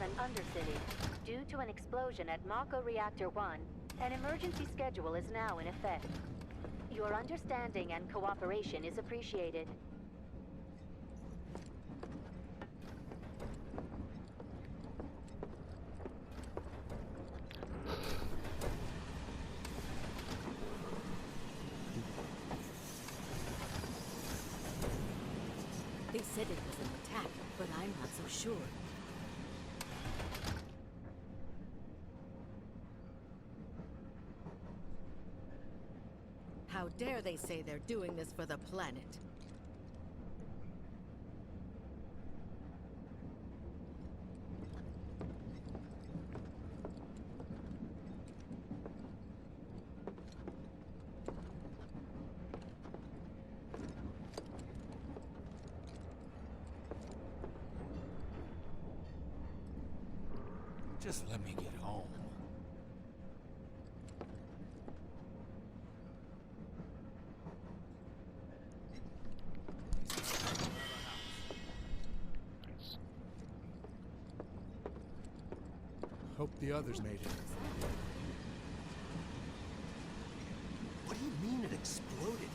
an undercity. Due to an explosion at Mako Reactor 1, an emergency schedule is now in effect. Your understanding and cooperation is appreciated. They said it was an attack, but I'm not so sure. How dare they say they're doing this for the planet? Just let me get home. Hope the others made it. What do you mean it exploded?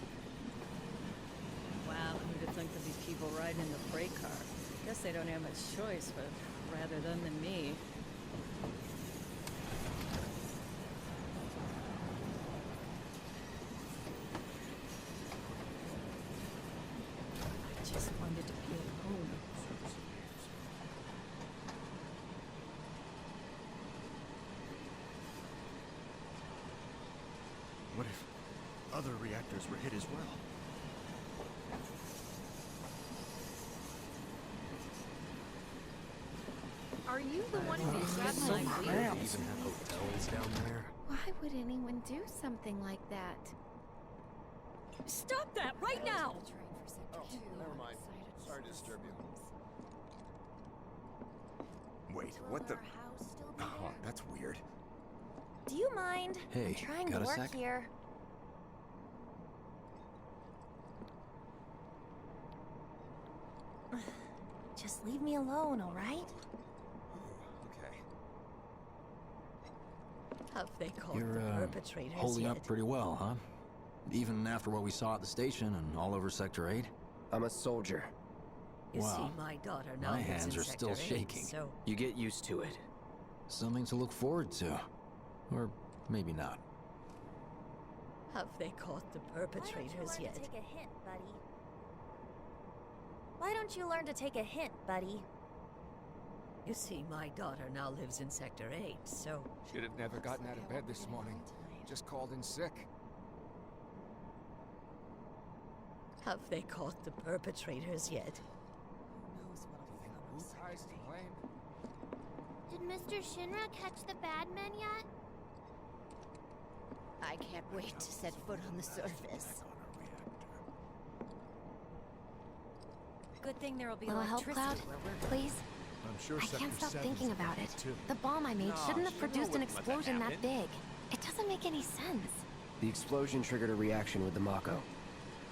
Wow, who'd have think of these people riding in the freight car? Guess they don't have much choice, but rather them than me. I just wanted to be at home. What if other reactors were hit as well? Are you the one who grabbed my Do wheel? they even have hotels down there? Why would anyone do something like that? Stop that right now! Oh, never mind. Sorry to disturb you. Wait, what the? Oh, that's weird. Do you mind? Hey, I'm trying got to a work sec? here. Just leave me alone, all right? Okay. Have they caught You're, the perpetrators holding yet? up pretty well, huh? Even after what we saw at the station and all over Sector 8? I'm a soldier. You Wow. see, my daughter now My lives hands in are still Sector 8, shaking. so You get used to it. Something to look forward to. Or maybe not. have they caught the perpetrators yet? Take a hint, buddy. Why don't you learn to take a hint, buddy? You see, my daughter now lives in Sector 8, so Should have never gotten out of bed this morning. Just called in sick. have they caught the perpetrators yet? Who ties to blame? Did Mr. Shinra catch the bad men yet? I can't wait to set foot on the surface. Good thing there will be Little help, electricity Cloud? where we're Please? I'm sure I Sector can't stop 7's thinking about it. too. The bomb I made shouldn't have Shinra produced an wouldn't let that explosion that happen. big. It doesn't make any sense. The explosion triggered a reaction with the Mako.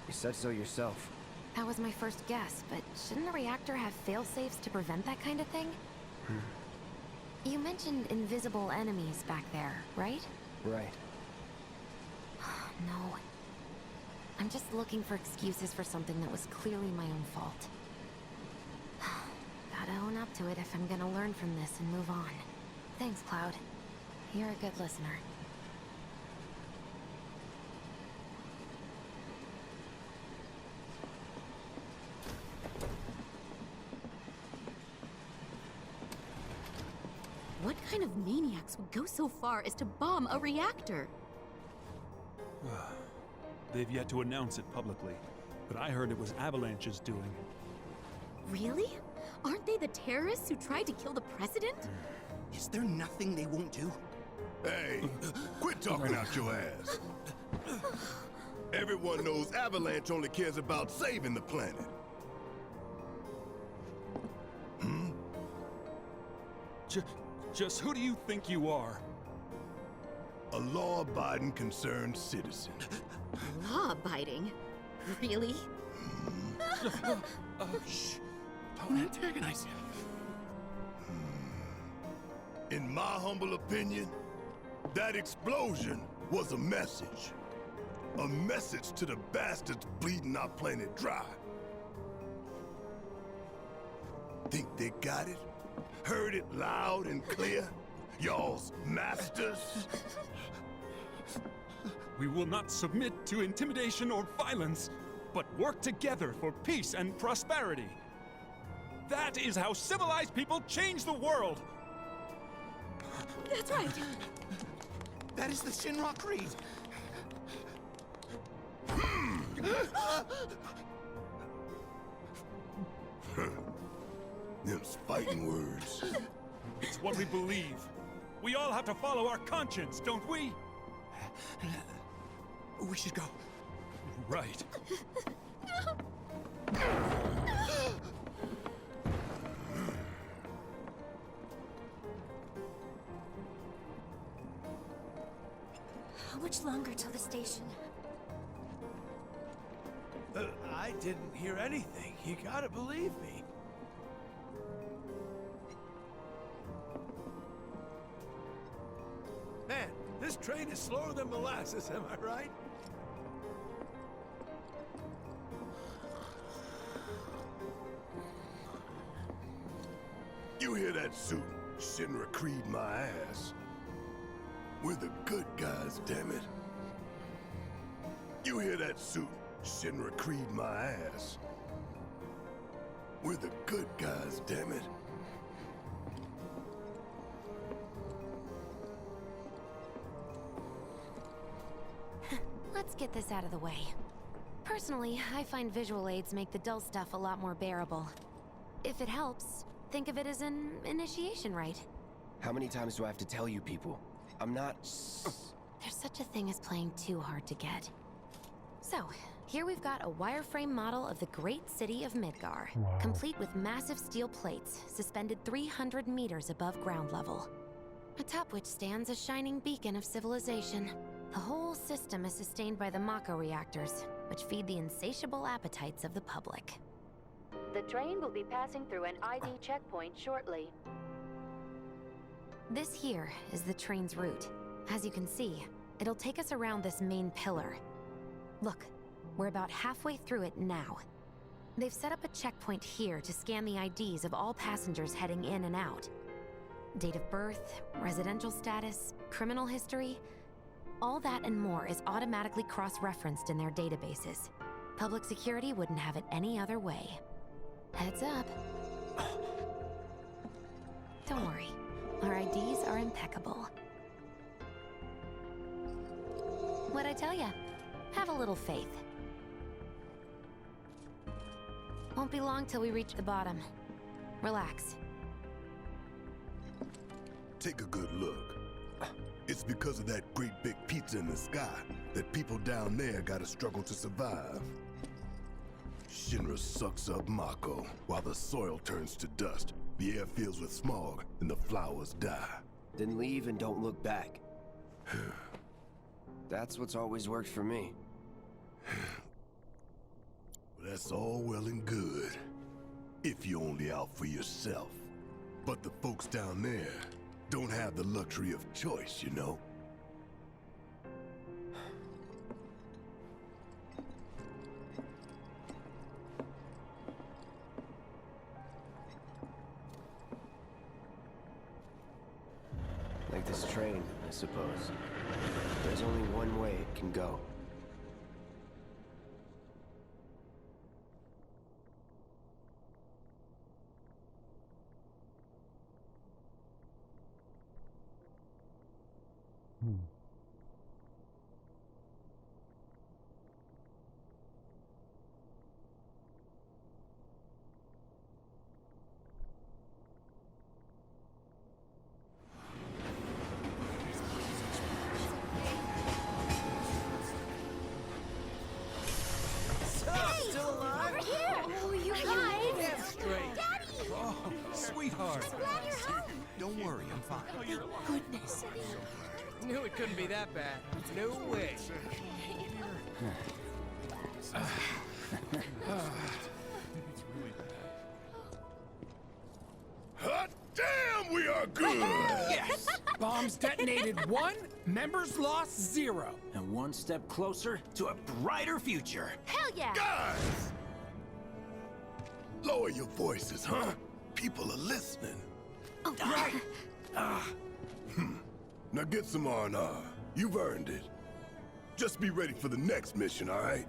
You said so yourself. That was my first guess, but shouldn't the reactor have fail-safes to prevent that kind of thing? You mentioned invisible enemies back there, right? Right. No. I'm just looking for excuses for something that was clearly my own fault. Gotta own up to it if I'm gonna learn from this and move on. Thanks, Cloud. You're a good listener. What kind of maniacs would go so far as to bomb a reactor? They've yet to announce it publicly, but I heard it was Avalanche's doing. Really? Aren't they the terrorists who tried to kill the president? Is there nothing they won't do? Hey, quit talking out your ass. Everyone knows Avalanche only cares about saving the planet. Just who do you think you are? A law-abiding concerned citizen. Law-abiding? Really? Shh. Don't antagonize him. In my humble opinion, that explosion was a message. A message to the bastards bleeding our planet dry. Think they got it? Heard it loud and clear? Y'all's masters? We will not submit to intimidation or violence, but work together for peace and prosperity. That is how civilized people change the world! That's right! That is the Shinra Creed! Them's fighting words. It's what we believe. We all have to follow our conscience, don't we? We should go. Right. How much longer till the station? I didn't hear anything. You gotta believe me. Man, this train is slower than molasses, am I right? You hear that suit? Shinra Creed my ass. We're the good guys, damn it. You hear that suit? Shinra Creed my ass. We're the good guys, damn it. Let's get this out of the way. Personally, I find visual aids make the dull stuff a lot more bearable. If it helps, think of it as an initiation rite. How many times do I have to tell you people? I'm not... There's such a thing as playing too hard to get. So, here we've got a wireframe model of the great city of Midgar, complete with massive steel plates suspended 300 meters above ground level, atop which stands a shining beacon of civilization. The whole system is sustained by the Mako reactors, which feed the insatiable appetites of the public. The train will be passing through an ID checkpoint shortly. This here is the train's route. As you can see, it'll take us around this main pillar. Look, we're about halfway through it now. They've set up a checkpoint here to scan the IDs of all passengers heading in and out. Date of birth, residential status, criminal history, all that and more is automatically cross-referenced in their databases. Public security wouldn't have it any other way. Heads up. Don't worry, our IDs are impeccable. What'd I tell ya? Have a little faith. Won't be long till we reach the bottom. Relax. Take a good look. It's because of that great big pizza in the sky that people down there gotta struggle to survive. Shinra sucks up Mako while the soil turns to dust, the air fills with smog, and the flowers die. Then leave and don't look back. That's what's always worked for me. That's all well and good, if you're only out for yourself. But the folks down there don't have the luxury of choice, you know? Like this train, I suppose. There's only one way it can go. Sweetheart. I'm glad you're home. Don't worry, I'm fine. Thank goodness. Knew it couldn't be that bad. No way. Hot damn, we are good! Yes! Bombs detonated 1, members lost 0. And one step closer to a brighter future. Hell yeah! Guys! Lower your voices, huh? People are listening. Oh, right! Now get some R&R. You've earned it. Just be ready for the next mission, all right?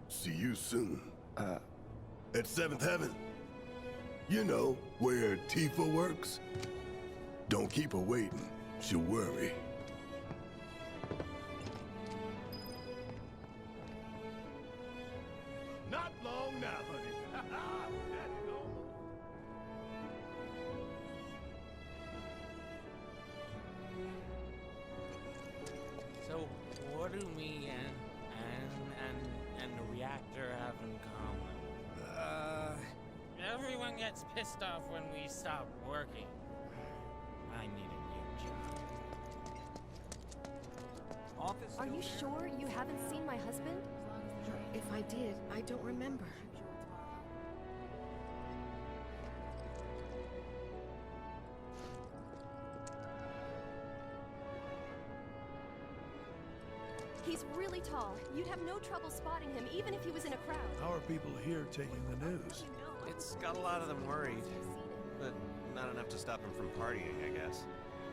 See you soon. At 7th Heaven. You know, where Tifa works. Don't keep her waiting. She'll worry. Not long now, honey. That's normal. So, what do me and the reactor have in common? Everyone gets pissed off when we stop working. I need a new job. Are you sure you haven't seen my husband? If I did, I don't remember. He's really tall. You'd have no trouble spotting him, even if he was in a crowd. How are people here taking the news? It's got a lot of them worried, but not enough to stop them from partying, I guess.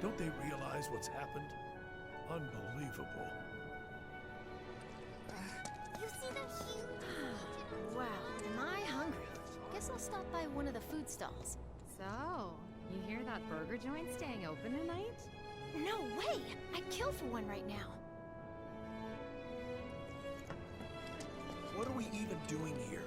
Don't they realize what's happened? Unbelievable. You see that huge... Wow, am I hungry? Guess I'll stop by one of the food stalls. So, you hear that burger joint staying open tonight? No way! I'd kill for one right now. What are we even doing here?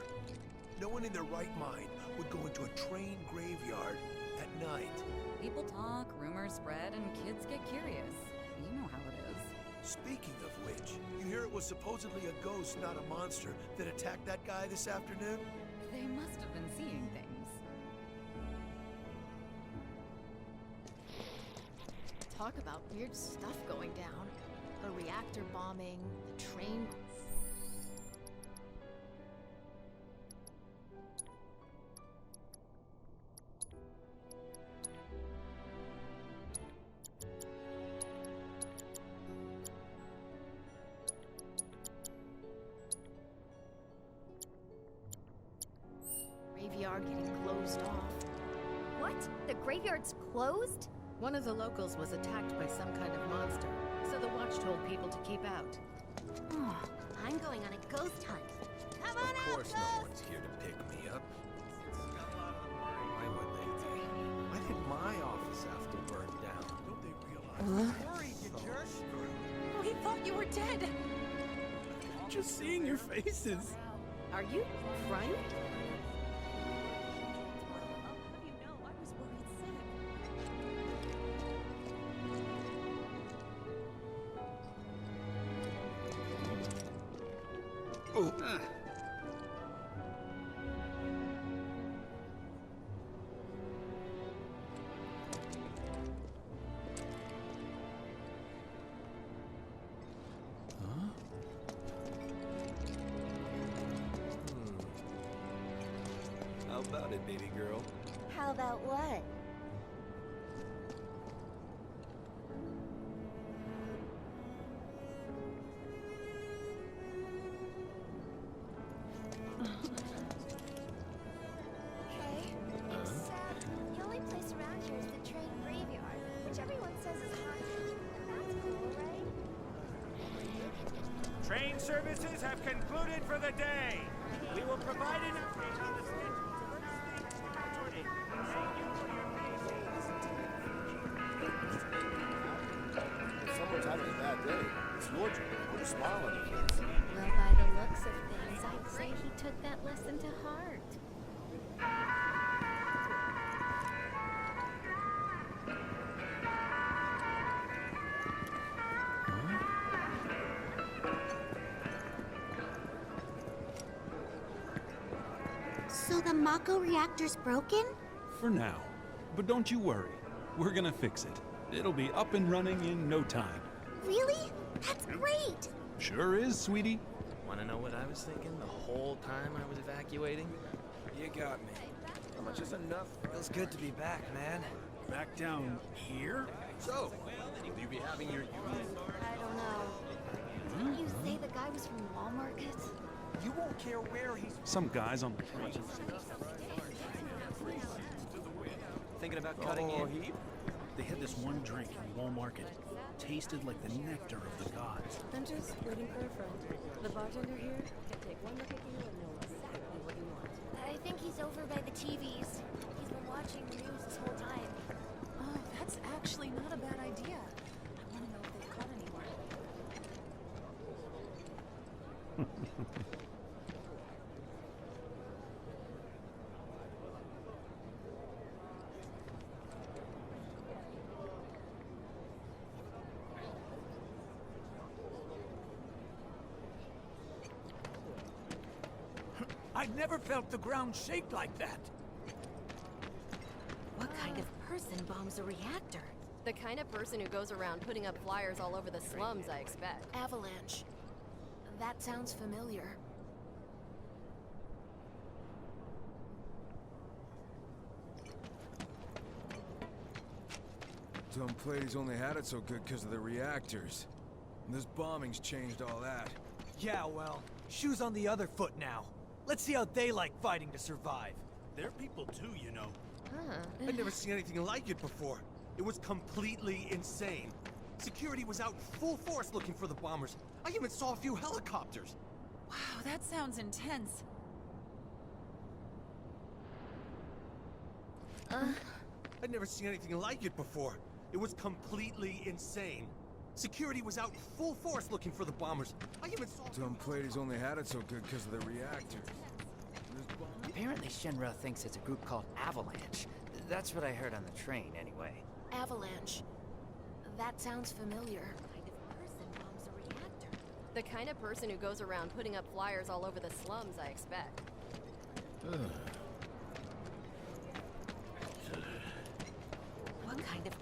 No one in their right mind would go into a train graveyard at night. People talk, rumors spread, and kids get curious. You know how it is. Speaking of which, you hear it was supposedly a ghost, not a monster, that attacked that guy this afternoon? They must have been seeing things. Talk about weird stuff going down. A reactor bombing, the train... Graveyard getting closed off. What? The graveyard's closed? One of the locals was attacked by some kind of monster, so the watch told people to keep out. I'm going on a ghost hunt. Come on Of out, course no one's here to pick me up. Why would they? Why did my office have to burn down? Don't they realize? Worried, you jerk! We thought you were dead. Just seeing your faces. Are you frightened? Oh. How about it, baby girl? How about what? Hey, it's sad. The only place around here is the train graveyard, which everyone says is haunted. That's cool, right? Train services have concluded for the day. We will provide an update on the schedule first thing tomorrow morning. Thank you for your patience. If someone's having a bad day, it's your job to put a smile on your face. Well, by the looks of things, I'd say he took that lesson to heart. So the Mako reactor's broken? For now. But don't you worry. We're gonna fix it. It'll be up and running in no time. Really? That's great! Sure is, sweetie. Wanna know what I was thinking the whole time I was evacuating? You got me. How much is enough? Feels good to be back, man. Back down here? So, will you be having your I don't know. Didn't you say the guy was from Wall Market? You won't care where he's... Some guys on the train. Thinking about cutting in? They had this one drink in Wall Market. Tasted like the nectar of the gods. I'm just waiting for a friend. The bartender here can take one look at you and know exactly what you want. I think he's over by the TVs. He's been watching the news this whole time. Oh, that's actually not a bad idea. I want to know if they've caught anyone. I've never felt the ground shake like that. What kind of person bombs a reactor? The kind of person who goes around putting up flyers all over the slums, I expect. Avalanche. That sounds familiar. Dumb Plady's only had it so good because of the reactors. And this bombing's changed all that. Yeah, well, shoes on the other foot now. Let's see how they like fighting to survive. They're people too, you know. I'd never seen anything like it before. It was completely insane. Security was out in full force looking for the bombers. I even saw a few helicopters. Wow, that sounds intense. I'd never seen anything like it before. It was completely insane. Security was out in full force looking for the bombers. I even saw... Dumb Plady's only had it so good because of the reactors. Apparently Shinra thinks it's a group called Avalanche. That's what I heard on the train, anyway. Avalanche. That sounds familiar. The kind of person who goes around putting up flyers all over the slums, I expect. What kind of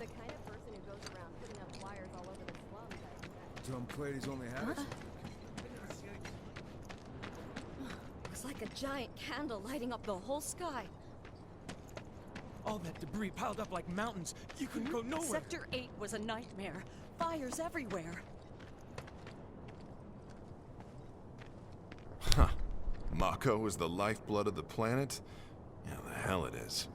The kind of person who goes around putting up flyers all over the slums, I expect. Dumb Plady's only had it. Looks like a giant candle lighting up the whole sky. All that debris piled up like mountains. You couldn't go nowhere. Sector 8 was a nightmare. Fires everywhere. Huh. Mako is the lifeblood of the planet? Yeah, the hell it is.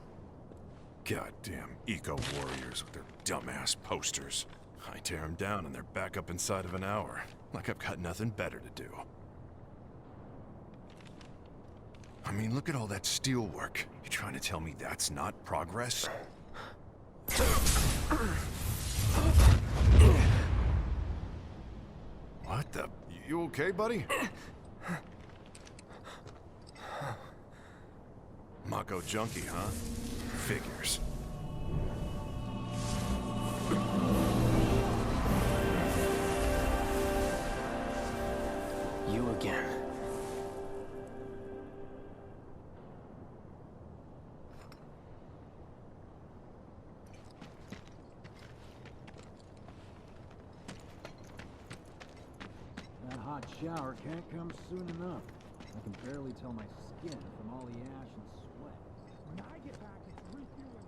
Goddamn eco-warriors with their dumbass posters. I tear them down and they're back up inside of an hour. Like I've got nothing better to do. I mean, look at all that steel work. You trying to tell me that's not progress? What the? You okay, buddy? Mako junkie, huh? Figures. You again. That hot shower can't come soon enough. I can barely tell my skin from all the ash and sweat. When I get back, it's refueling.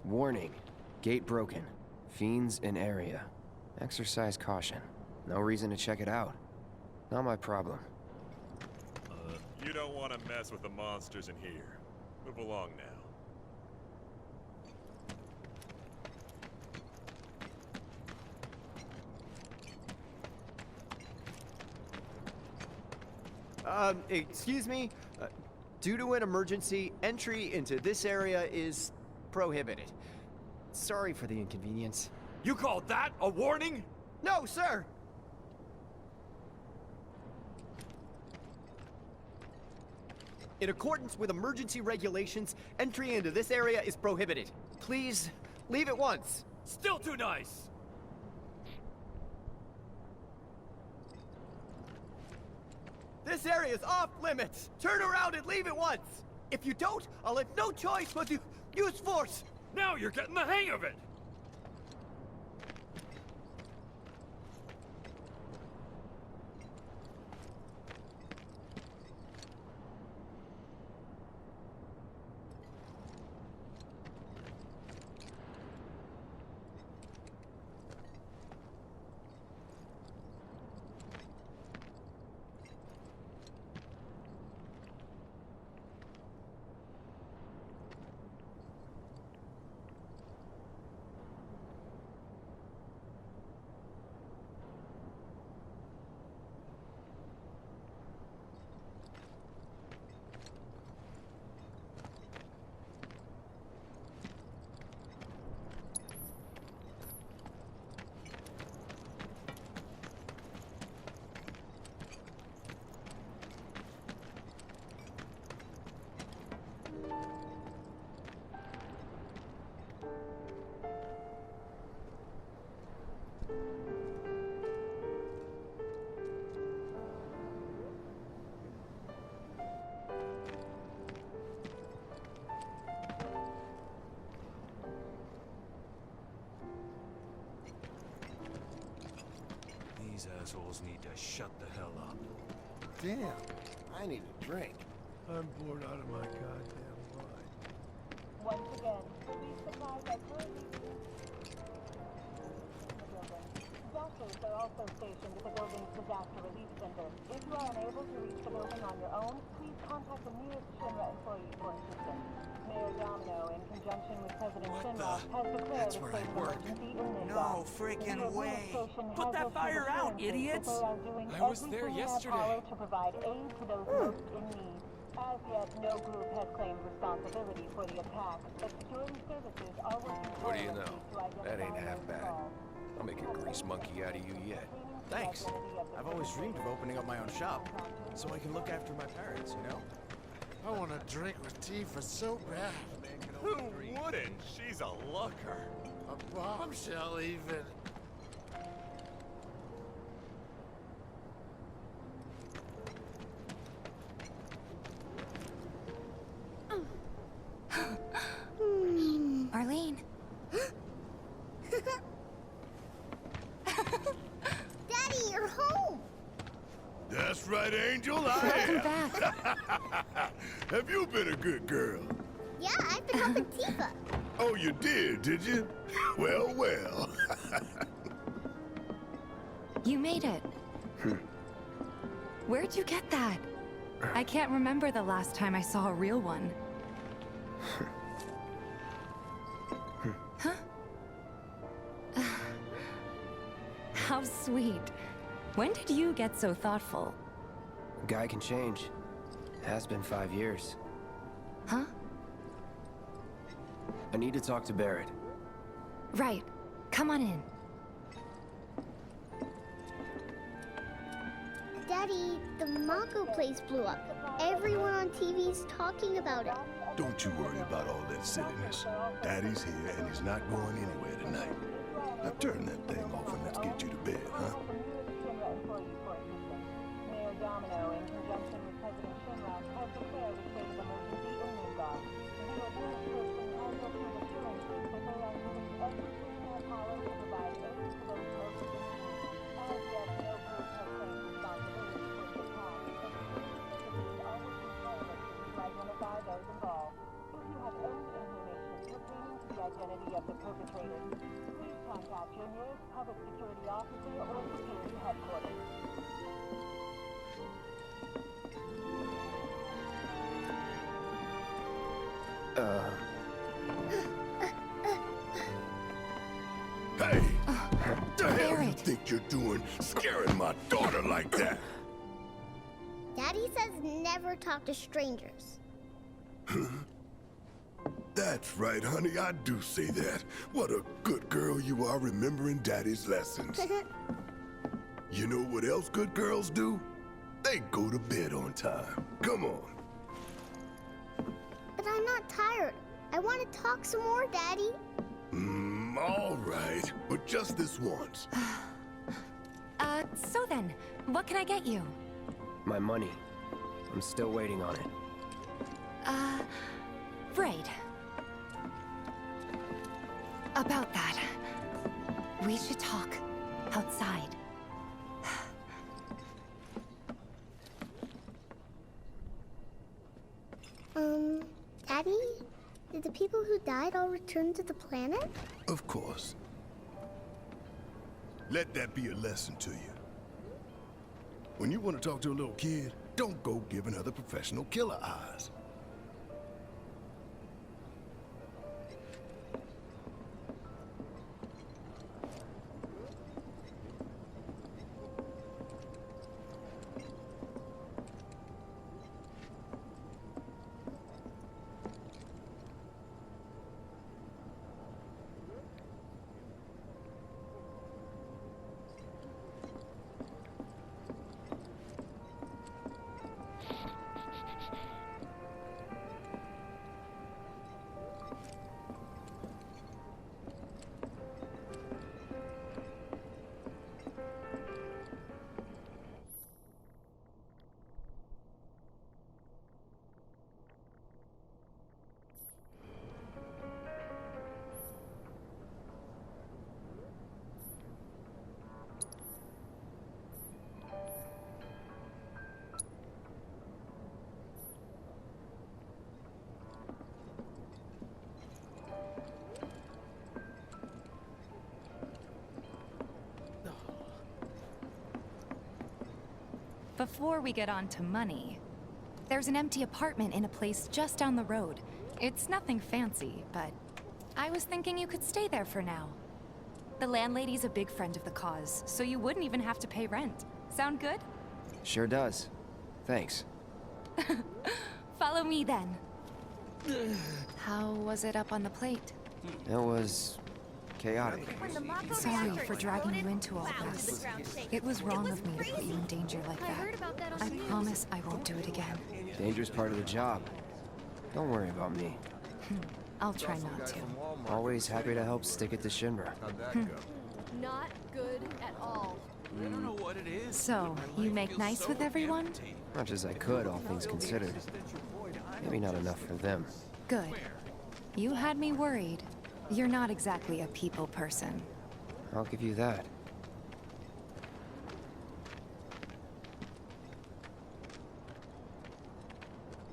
Warning. Gate broken. Fiends in area. Exercise caution. No reason to check it out. Not my problem. You don't want to mess with the monsters in here. Move along now. Excuse me? Due to an emergency, entry into this area is prohibited. Sorry for the inconvenience. You called that a warning? No, sir! In accordance with emergency regulations, entry into this area is prohibited. Please, leave at once. Still too nice! This area is off limits! Turn around and leave at once! If you don't, I'll have no choice but to use force! Now you're getting the hang of it! These assholes need to shut the hell up. Damn, I need a drink. I'm bored out of my goddamn mind. Once again, these supplies are currently in the building. Doctors are also stationed at the building's disaster relief center. If you are unable to reach the building on your own, please contact the nearest Shinra employee for assistance. Mayor Domino, in conjunction with President Shinra, has declared That's a where state I of work. emergency in Midgar. No freaking way. Put that fire out, idiots! I was there yesterday. To provide aid to those most in need. As yet, no group has claimed responsibility for the attack, but security services are working What do you tirelessly know? to identify That ain't half those bad. involved. I'll make a grease monkey out of you yet. Thanks. I've always dreamed of opening up my own shop, so I can look after my parents, you know? I want a drink with Tifa so bad. Who wouldn't? She's a looker. A bombshell, even. Arlene. Daddy, you're home! That's right, Angel, I Welcome am. back. Have you been a good girl? Yeah, I've been helping Tifa. Oh, you did you? Well, well. You made it. Where'd you get that? I can't remember the last time I saw a real one. Huh? How sweet. When did you get so thoughtful? A guy can change. Has been 5 years. Huh? I need to talk to Barrett. Right. Come on in. Daddy, the Mako place blew up. Everyone on TV's talking about it. Don't you worry about all that silliness. Daddy's here and he's not going anywhere tonight. Now turn that thing off and let's get you to bed, huh? Mayor Domino, in conjunction with President Shinra, has declared a state of emergency in Midgar. The administration has issued assurances that they are doing everything in their power to provide aid to those most in need. As yet, no group has claimed responsibility for the attack, but security services are working tirelessly to identify those involved. If you have any information pertaining to the identity of the perpetrators, please contact your nearest public security officer or security headquarters. Hey! The hell you think you're doing scaring my daughter like that? Daddy says never talk to strangers. That's right, honey, I do say that. What a good girl you are remembering Daddy's lessons. You know what else good girls do? They go to bed on time. Come on. But I'm not tired. I want to talk some more, Daddy. All right, but just this once. So then, what can I get you? My money. I'm still waiting on it. Right. About that. We should talk outside. Daddy? Did the people who died all return to the planet? Of course. Let that be a lesson to you. When you want to talk to a little kid, don't go giving other professional killer eyes. Before we get on to money, there's an empty apartment in a place just down the road. It's nothing fancy, but I was thinking you could stay there for now. The landlady's a big friend of the cause, so you wouldn't even have to pay rent. Sound good? Sure does. Thanks. Follow me then. How was it up on the plate? It was chaotic. Sorry for dragging you into all this. It was wrong of me to put you in danger like that. I promise I won't do it again. Dangerous part of the job. Don't worry about me. I'll try not to. Always happy to help stick it to Shinra. Not good at all. I don't know what it is. So, you make nice with everyone? Much as I could, all things considered. Maybe not enough for them. Good. You had me worried. You're not exactly a people person. I'll give you that.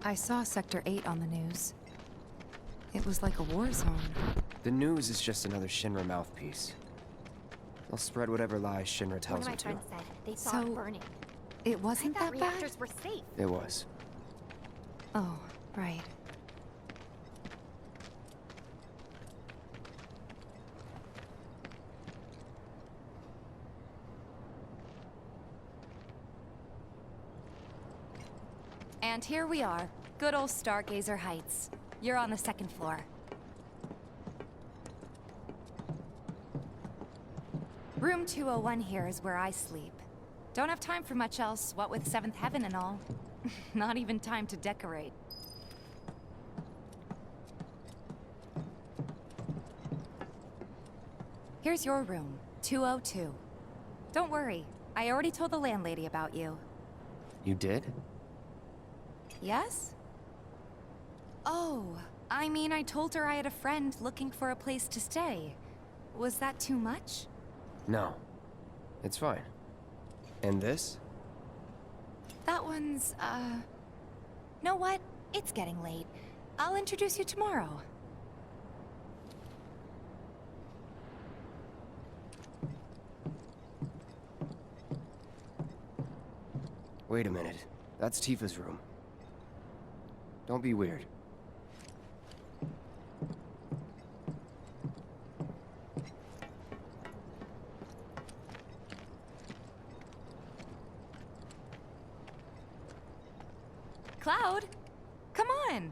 I saw Sector 8 on the news. It was like a war zone. The news is just another Shinra mouthpiece. They'll spread whatever lies Shinra tells them to. One of my friends said they saw it burning. It wasn't I thought that bad? reactors were safe. It was. Oh, right. And here we are. Good old Stargazer Heights. You're on the second floor. Room 201 here is where I sleep. Don't have time for much else, what with 7th Heaven and all. Not even time to decorate. Here's your room, 202. Don't worry, I already told the landlady about you. You did? Yes? Oh, I mean, I told her I had a friend looking for a place to stay. Was that too much? No. It's fine. And this? That one's, know what? It's getting late. I'll introduce you tomorrow. Wait a minute. That's Tifa's room. Don't be weird. Cloud, come on.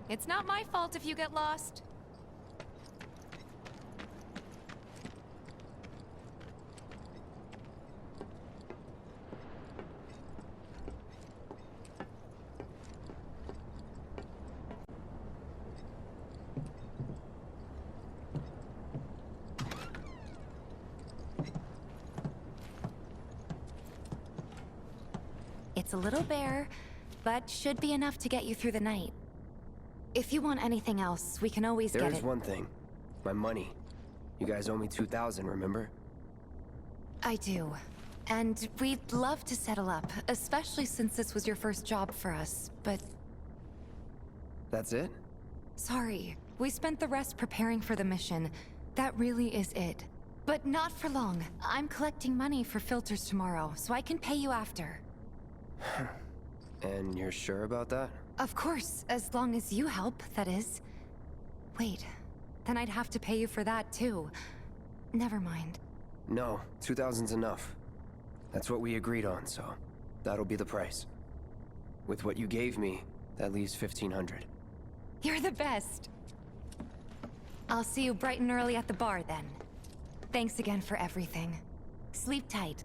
It's not my fault if you get lost. a little bare, but should be enough to get you through the night. If you want anything else, we can always get it. There's one thing. My money. You guys owe me 2,000, remember? I do. And we'd love to settle up, especially since this was your first job for us, but... That's it? Sorry. We spent the rest preparing for the mission. That really is it. But not for long. I'm collecting money for filters tomorrow, so I can pay you after. And you're sure about that? Of course, as long as you help, that is. Wait, then I'd have to pay you for that too. Never mind. No, 2,000's enough. That's what we agreed on, so that'll be the price. With what you gave me, that leaves 1,500. You're the best. I'll see you bright and early at the bar then. Thanks again for everything. Sleep tight.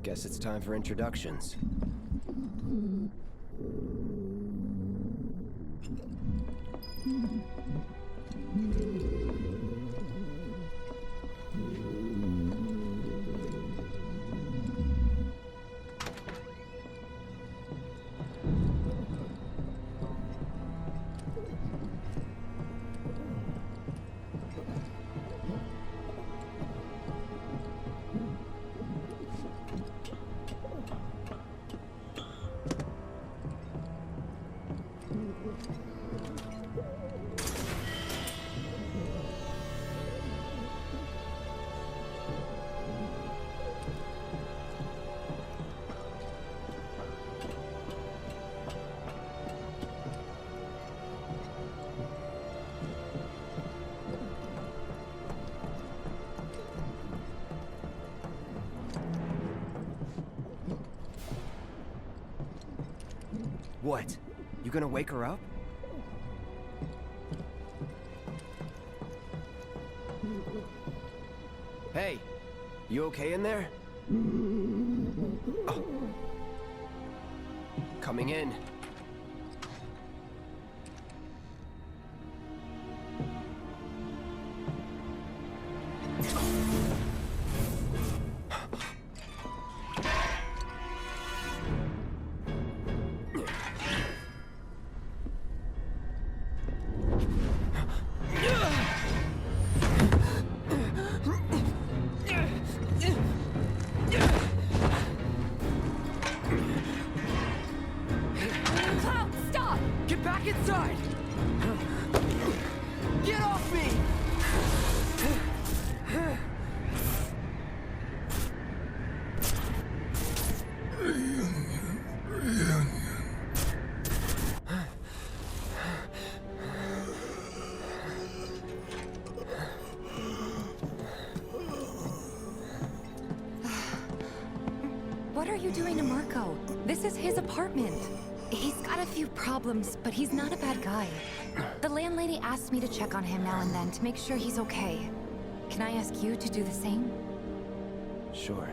Guess it's time for introductions. What? You gonna wake her up? Hey, you okay in there? Oh. Coming in. What are you doing to Marco? This is his apartment. He's got a few problems, but he's not a bad guy. The landlady asked me to check on him now and then to make sure he's okay. Can I ask you to do the same? Sure.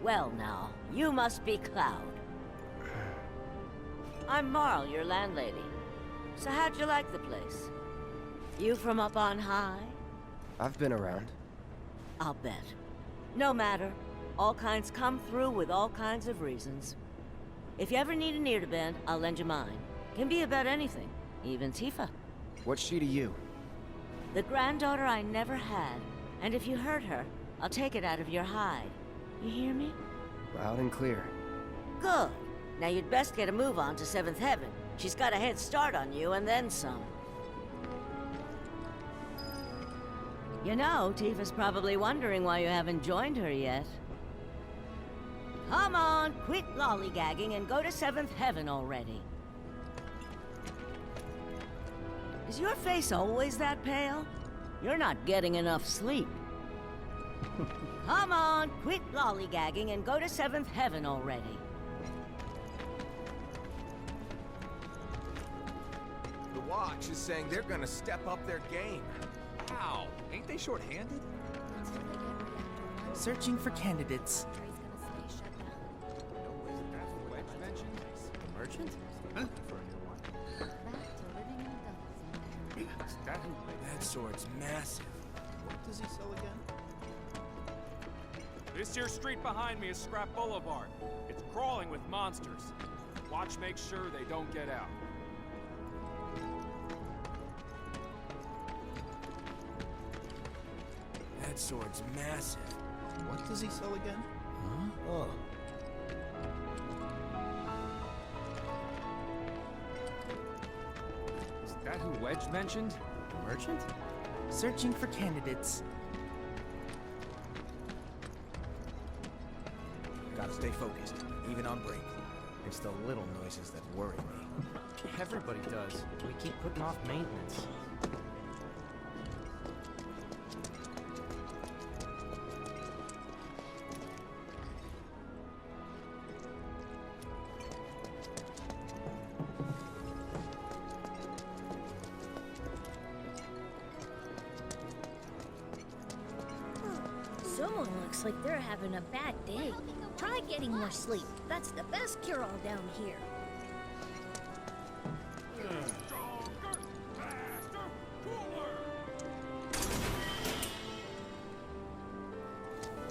Well now, you must be Cloud. I'm Marl, your landlady. So how'd you like the place? You from up on high? I've been around. I'll bet. No matter. All kinds come through with all kinds of reasons. If you ever need an ear to bend, I'll lend you mine. Can be about anything, even Tifa. What's she to you? The granddaughter I never had. And if you hurt her, I'll take it out of your hide. You hear me? Loud and clear. Good. Now you'd best get a move on to 7th Heaven. She's got a head start on you and then some. You know, Tifa's probably wondering why you haven't joined her yet. Come on, quit lollygagging and go to 7th Heaven already. Is your face always that pale? You're not getting enough sleep. Come on, quit lollygagging and go to 7th Heaven already. The Watch is saying they're gonna step up their game. How? Ain't they short-handed? Searching for candidates. Merchant? Huh? That sword's massive. What does he sell again? This here street behind me is Scrap Boulevard. It's crawling with monsters. Watch make sure they don't get out. That sword's massive. What does he sell again? Huh? Oh. Is that who Wedge mentioned? A merchant? Searching for candidates. Gotta stay focused, even on break. It's the little noises that worry me. Everybody does. We keep putting off maintenance. Someone looks like they're having a bad day. Try getting more sleep. That's the best cure-all down here.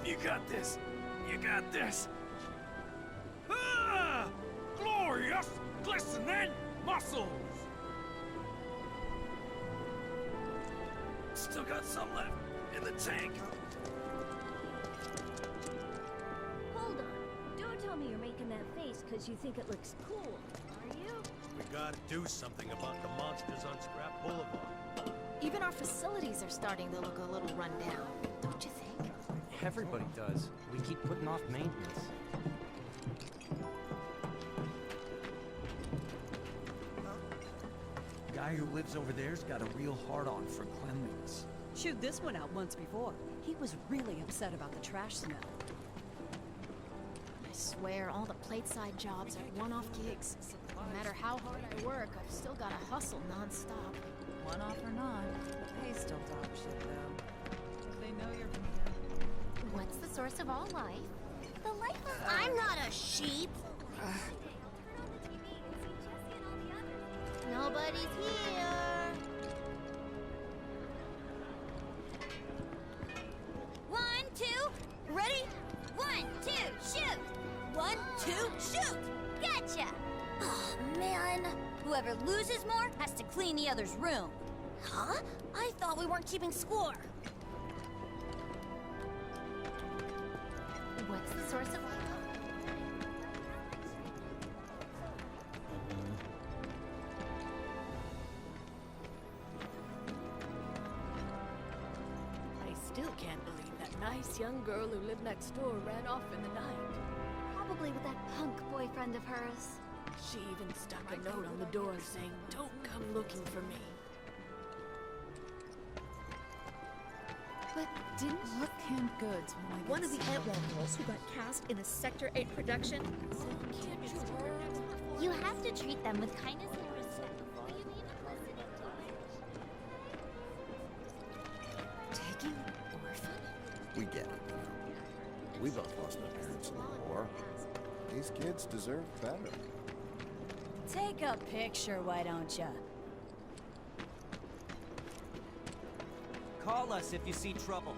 You got this. You got this. Ah! Glorious, glistening muscles. Still got some left in the tank. Hold on. Don't tell me you're making that face because you think it looks cool, are you? We gotta do something about the monsters on Scrap Boulevard. Even our facilities are starting to look a little run down, don't you think? Everybody does. We keep putting off maintenance. Guy who lives over there's got a real hard-on for cleanliness. Chewed this one out once before. He was really upset about the trash smell. I swear, all the plateside jobs are one-off gigs. No matter how hard I work, I've still got to hustle non-stop. One off or not, the pay's still dog shit, though. If they know you're from What's the source of all life? The life of... I'm not a sheep! Nobody's here! 1, 2, ready? 1, 2, shoot! 1, 2, shoot! Gotcha! Oh, man. Whoever loses more has to clean the other's room. Huh? I thought we weren't keeping score. What's the source of... I still can't believe that nice young girl who lived next door ran off in the night. Probably with that punk boyfriend of hers. She even stuck a note on the door saying, "Don't come looking for me." But didn't look canned goods when I One of the Antwall girls who got cast in a Sector 8 production. You have to treat them with kindness and respect before you even listen to it. Taking an orphan? We get it. We both lost our parents in the war. These kids deserve better. Take a picture, why don't ya? Call us if you see trouble.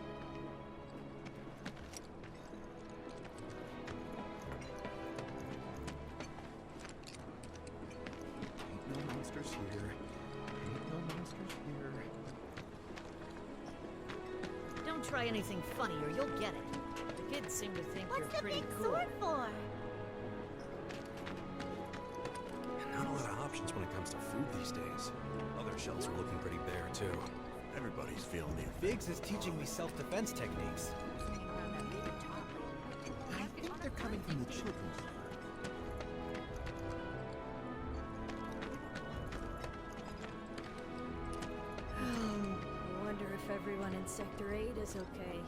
Ain't no monsters here. Ain't no monsters here. Don't try anything funny or you'll get it. The kids seem to think you're pretty cool. What's the big sword for? Not a lot of options when it comes to food these days. Other shelves are looking pretty bare, too. Everybody's feeling the Biggs is teaching me self-defense techniques. I think they're coming from the children's center. I wonder if everyone in Sector 8 is okay.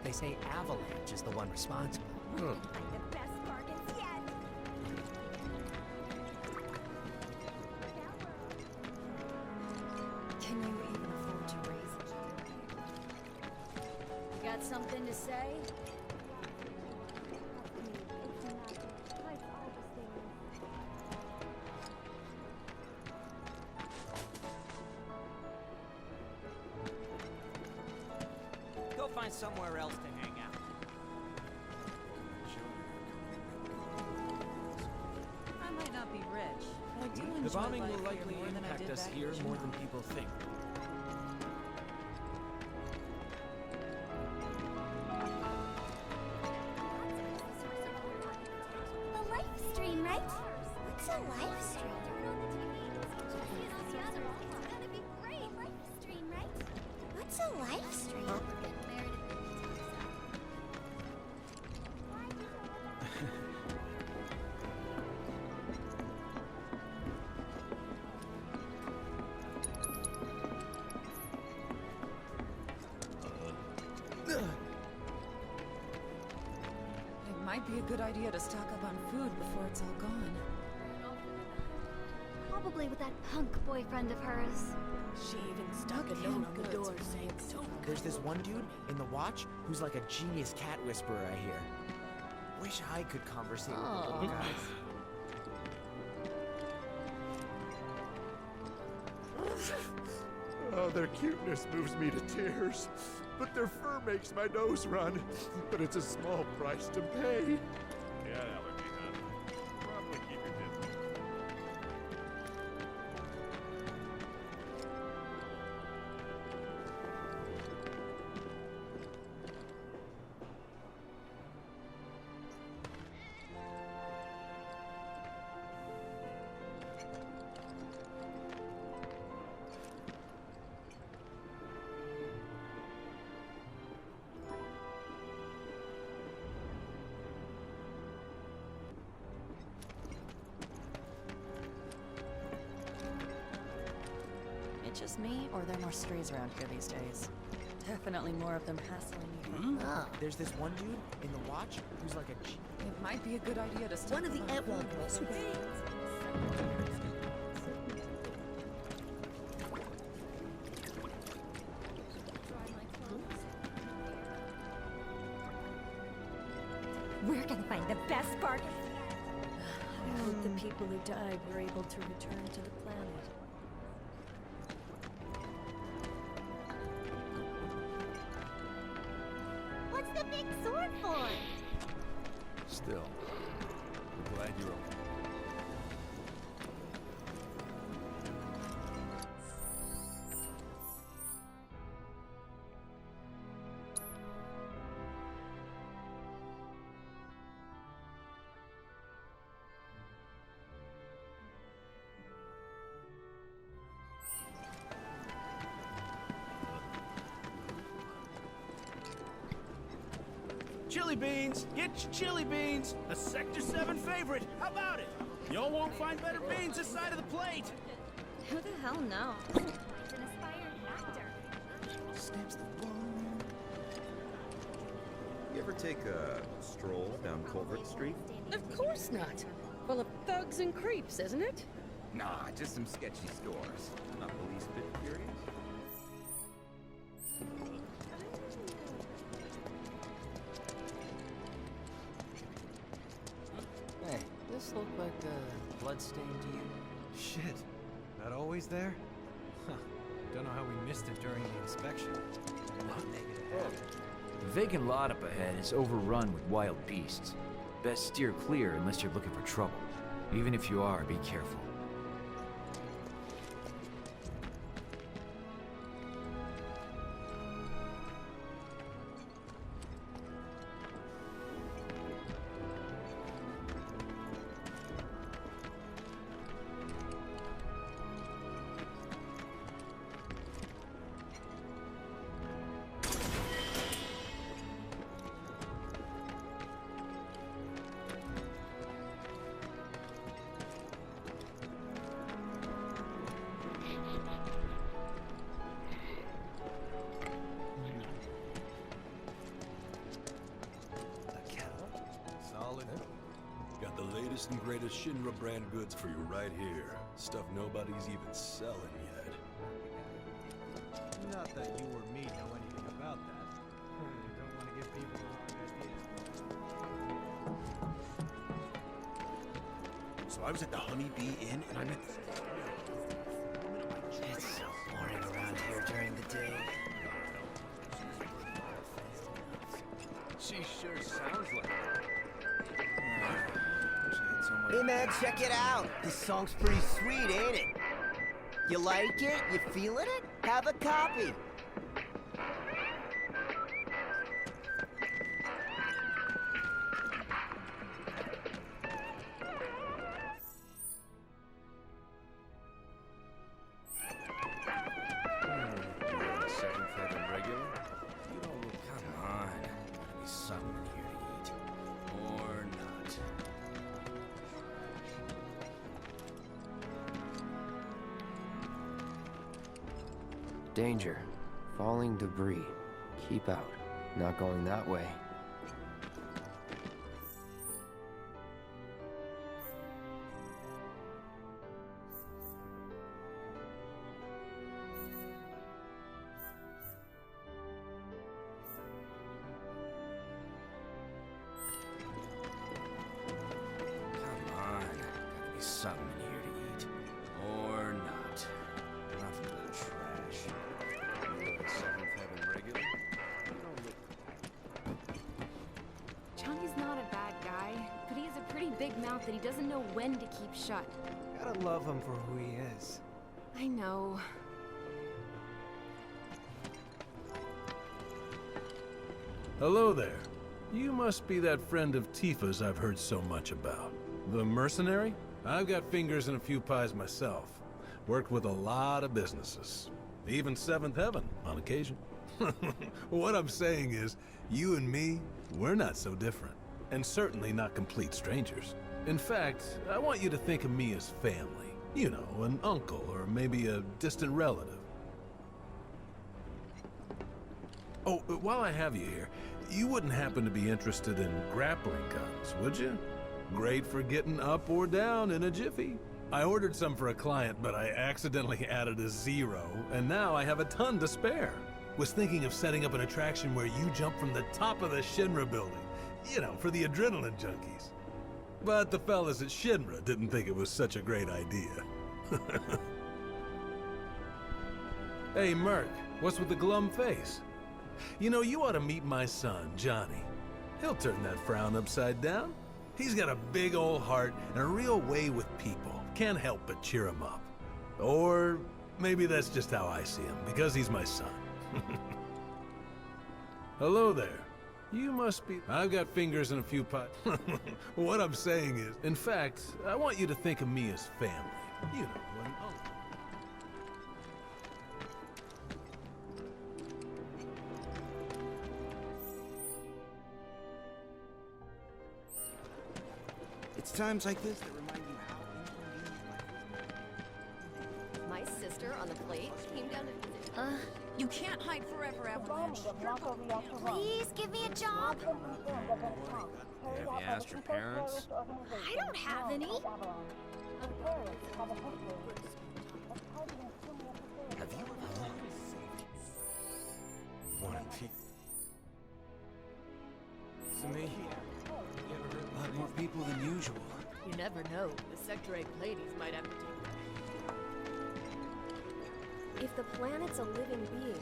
They say Avalanche is the one responsible. The best bargains yet. Can you even afford to raise it? You got something to say? Go find somewhere else to hang out. I might not be rich, but I do enjoy The bombing life will here likely more than I impact did us back here in more China. than people think. A live stream, right? What's a live stream? What's a live stream? It might be a good idea to stock up on food before it's all gone. Probably with that punk boyfriend of hers. She even stuck a note on the door saying, There's this one dude in the watch who's like a genius cat whisperer, I hear. Wish I could conversate with the little guys. Oh, their cuteness moves me to tears. But their fur makes my nose run. But it's a small price to pay. Yeah, allergy, huh? Probably keep your distance. It's just me, or are there more strays around here these days? Definitely more of them hassling you. There's this one dude in the watch who's like a genius. It might be a good idea to stock one of the up on Ep04 food. girls who We're gonna find the best bargain. I hope the people who died were able to return to the planet. What's the big sword for? Still, I'm glad you're okay. Chili beans! Get your chili beans! A Sector 7 favorite! How about it? Y'all won't find better beans this side of the plate! Who the hell knows? An aspiring actor. Stamps the You ever take a stroll down Culvert Street? Of course not. Full of thugs and creeps, isn't it? Nah, just some sketchy stores. Not the least bit curious. this look like a bloodstain to you? Shit. Not always there? Huh. Don't know how we missed it during the inspection. The vacant lot up ahead is overrun with wild beasts. Best steer clear unless you're looking for trouble. Even if you are, be careful. Got the latest and greatest Shinra brand goods for you right here. Stuff nobody's even selling yet. Not that you or me know anything about that. Don't want to give people the wrong idea. So I was at the Honeybee Inn and I met It's so boring around here during the day. She sure sounds like Hey man, check it out! This song's pretty sweet, ain't it? You like it? You feeling it? Have a copy! Danger. Falling debris. Keep out. Not going that way. Come on, gotta be something in here to eat. Or not. Nothing but trash. You're a Seventh Heaven regular? You don't look... Johnny's not a bad guy, but he has a pretty big mouth that he doesn't know when to keep shut. Gotta love him for who he is. I know. Hello there. You must be that friend of Tifa's I've heard so much about. The mercenary? I've got fingers in a few pies myself. Worked with a lot of businesses. Even Seventh Heaven, on occasion. What I'm saying is, you and me, we're not so different. And certainly not complete strangers. In fact, I want you to think of me as family. You know, an uncle or maybe a distant relative. Oh, while I have you here, you wouldn't happen to be interested in grappling guns, would you? Great for getting up or down in a jiffy. I ordered some for a client, but I accidentally added a 0, and now I have a ton to spare. Was thinking of setting up an attraction where you jump from the top of the Shinra building. You know, for the adrenaline junkies. But the fellas at Shinra didn't think it was such a great idea. Hey, Merc, what's with the glum face? You know, you ought to meet my son, Johnny. He'll turn that frown upside down. He's got a big old heart and a real way with people. Can't help but cheer him up. Or maybe that's just how I see him, because he's my son. Hello there. You must be... I've got fingers in a few pies. What I'm saying is, in fact, I want you to think of me as family. You know, an uncle. It's times like this that remind you how inconvenient life is. My sister on the plate came down to visit. You can't hide forever, Avalanche. Please give me a job. Have you asked your parents? I don't have any. Have you One peek. To me, a lot more people than usual. You never know. The Sector 8 ladies might have to take that. If the planet's a living being,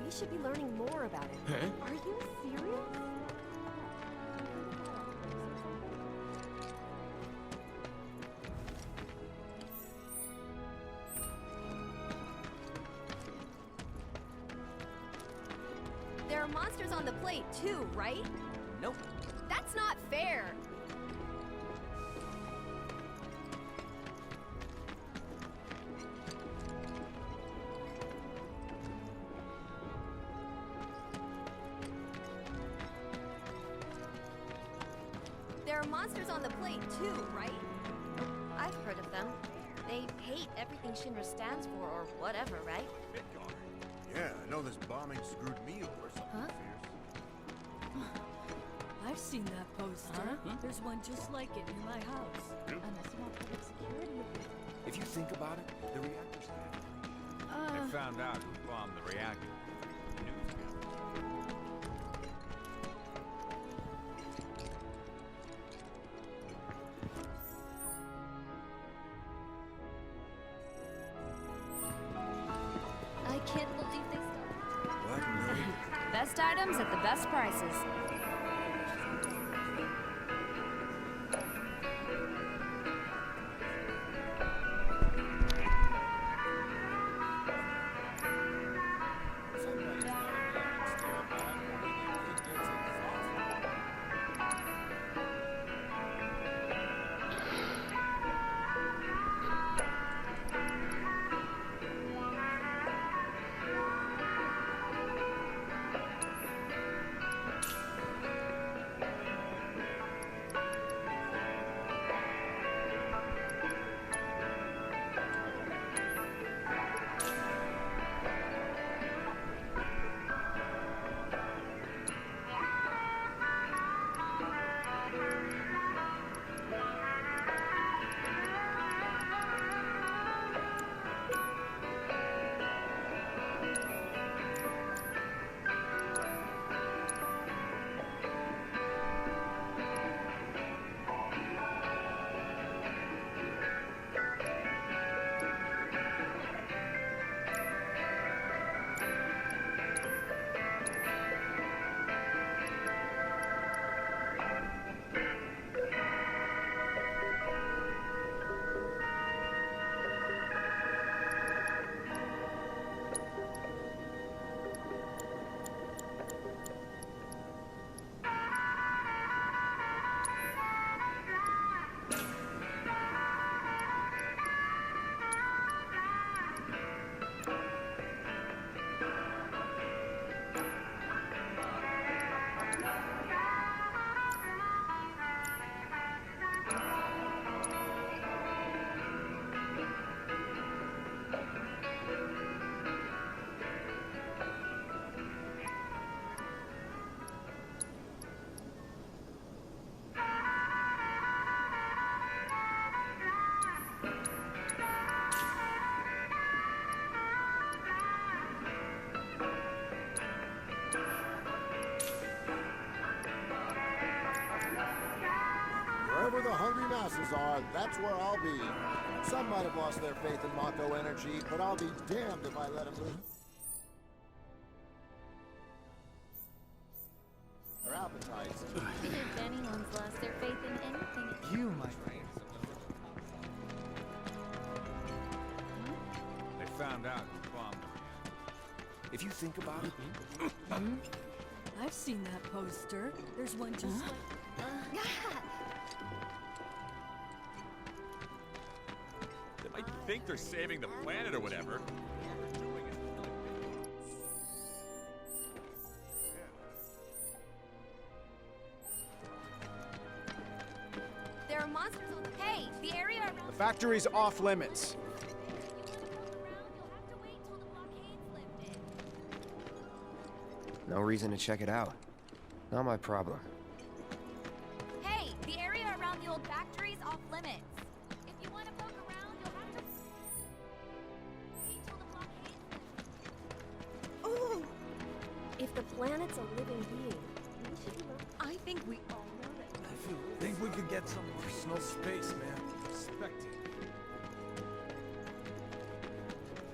we should be learning more about it. Huh? Are you serious? There are monsters on the plate too, right? Nope. That's not fair. There are monsters on the plate too, right? I've heard of them. They hate everything Shinra stands for or whatever, right? Yeah, I know this bombing screwed me over something fierce. I've seen that poster. There's one just like it near my house. Unless you want public security with it. If you think about it, the reactor's dead. They found out who bombed the reactor. News I can't believe they still. Best items at the best prices. Wherever the hungry masses are, that's where I'll be. Some might have lost their faith in Mako energy, but I'll be damned if I let them lose their appetites. If anyone's lost their faith in anything, You, my friend. They found out who bombed the reactor. If you think about it, I've seen that poster. There's one just like. They might think they're saving the planet or whatever. There are monsters on the hey, the area around The factory's off limits. No reason to check it out. Not my problem. Hey, the area around the old factory's off limits. If you want to poke around, you'll have to wait till the blockade. Ooh! If the planet's a living being, we should be I think we all know that. Think we we could get some personal space, man. Respect it.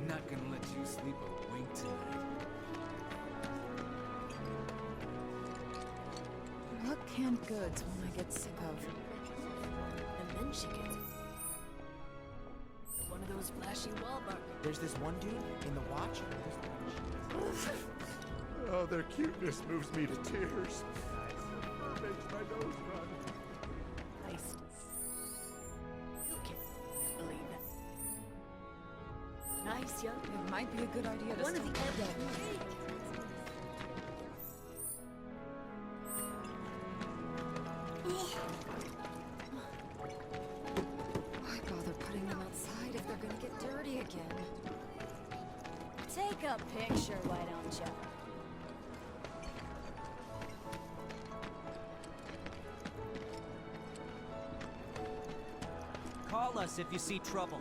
Not gonna let you sleep a wink tonight. What canned goods when I get sick of? And then she gets one of those flashy wall bars. There's this one dude in the watch. Oh, their cuteness moves me to tears. Makes my nose run. Nice. You can't believe that. Nice, young. It might be a good idea to One of stop. the other. Why bother putting them outside if they're gonna get dirty again? Take a picture, why don't you? Call us if you see trouble.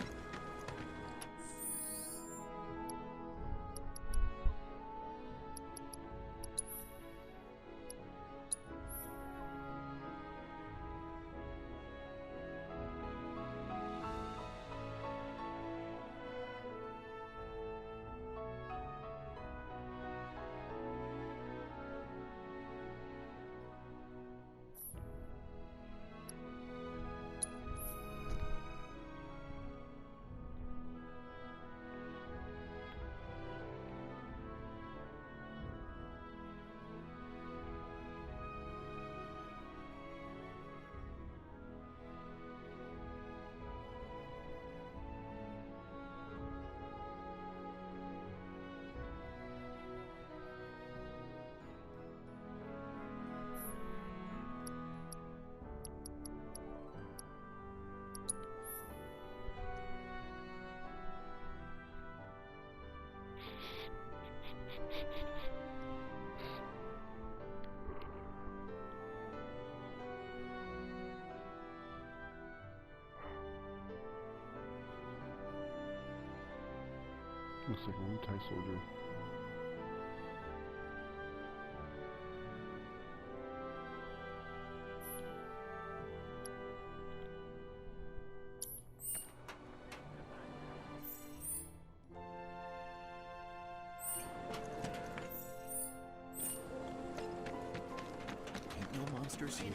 Looks like a Wu-Tai soldier. Ain't no monsters here.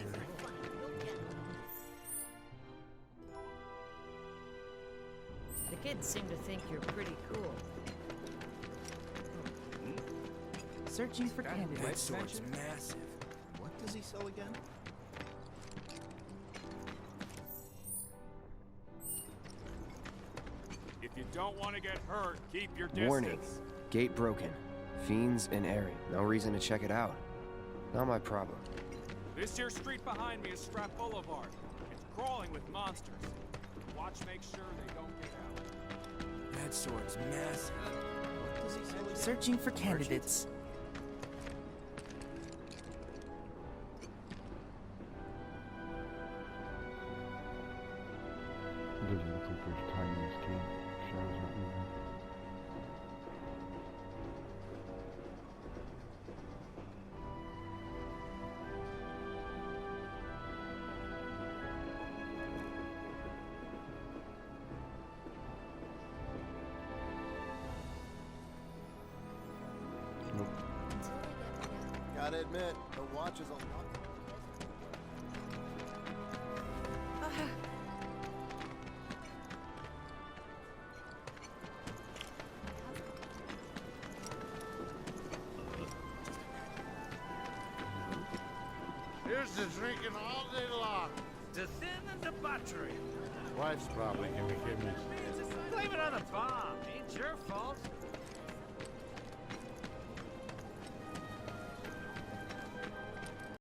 The kids seem to think you're pretty cool. Searching for That candidates. sword's massive. What does he sell again? If you don't want to get hurt, keep your distance. Warning. Gate broken. Fiends in area. No reason to check it out. Not my problem. This here street behind me is Strap Boulevard. It's crawling with monsters. Watch, make sure they don't get out. That sword's massive. What does he sell again? Searching for candidates. It doesn't look like there's time in this game. Shadow's not moving. Nope. Gotta admit, the watch is a lot. Here's to drinking all day long. To thin and to battery. Wife's probably giving me kidneys. Blame it on the bomb. Ain't your fault.